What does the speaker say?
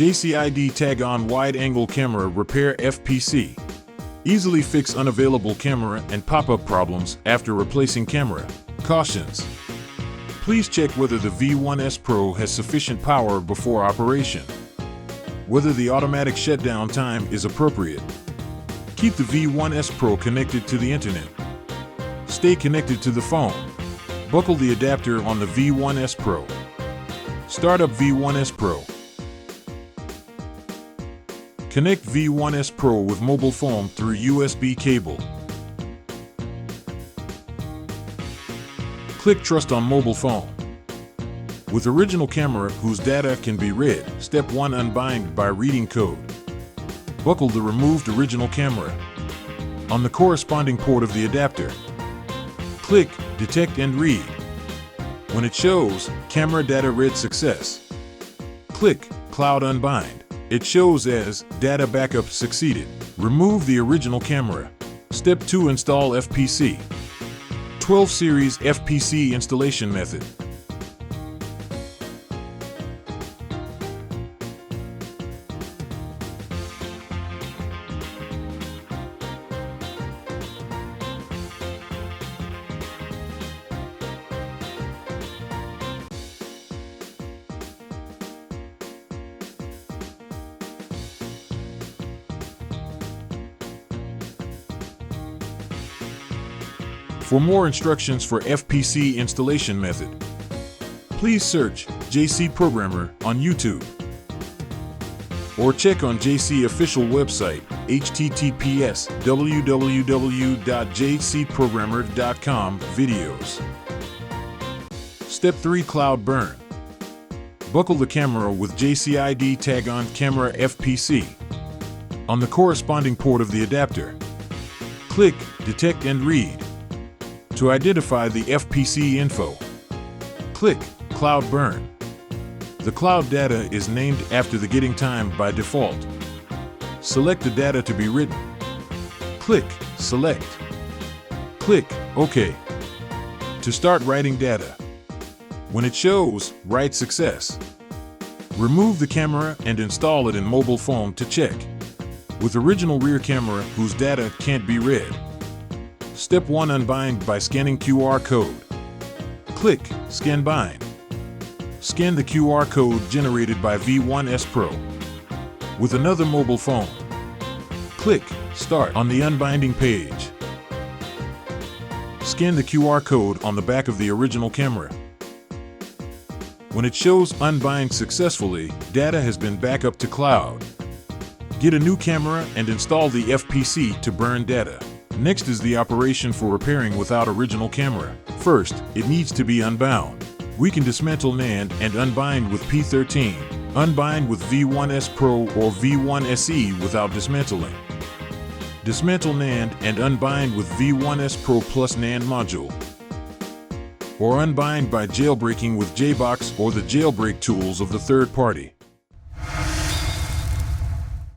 JCID Tag on Wide-Angle Camera Repair FPC. Easily fix unavailable camera and pop-up problems after replacing camera. Cautions: please check whether the V1S Pro has sufficient power before operation. Whether the automatic shutdown time is appropriate. Keep the V1S Pro connected to the internet. Stay connected to the phone. Buckle the adapter on the V1S Pro. Start up V1S Pro. Connect V1S Pro with mobile phone through USB cable. Click Trust on mobile phone. With original camera whose data can be read, Step 1: Unbind by reading code. Buckle the removed original camera. On the corresponding port of the adapter, click Detect and Read. When it shows Camera Data Read Success, click Cloud Unbind. It shows as Data Backup Succeeded. Remove the original camera. Step 2: Install FPC. 12 Series FPC installation method. For more instructions for FPC installation method, please search JC Programmer on YouTube or check on JC official website https://www.jcprogrammer.com videos. Step 3: Cloud Burn. Buckle the camera with JCID Tag on Camera FPC. On the corresponding port of the adapter, click Detect and Read. To identify the FPC info, click Cloud Burn. The cloud data is named after the getting time by default. Select the data to be written. Click Select. Click OK. To start writing data. When it shows Write Success, remove the camera and install it in mobile phone to check. With original rear camera whose data can't be read, Step 1: Unbind by scanning QR code. Click Scan Bind. Scan the QR code generated by V1S Pro. With another mobile phone, click Start on the unbinding page. Scan the QR code on the back of the original camera. When it shows Unbind successfully, data has been backed up to cloud. Get a new camera and install the FPC to burn data. Next is the operation for repairing without original camera. First, it needs to be unbound. We can dismantle NAND and unbind with P13, unbind with V1S Pro or V1SE without dismantling. Dismantle NAND and unbind with V1S Pro plus NAND module. Or unbind by jailbreaking with JBox or the jailbreak tools of the third party.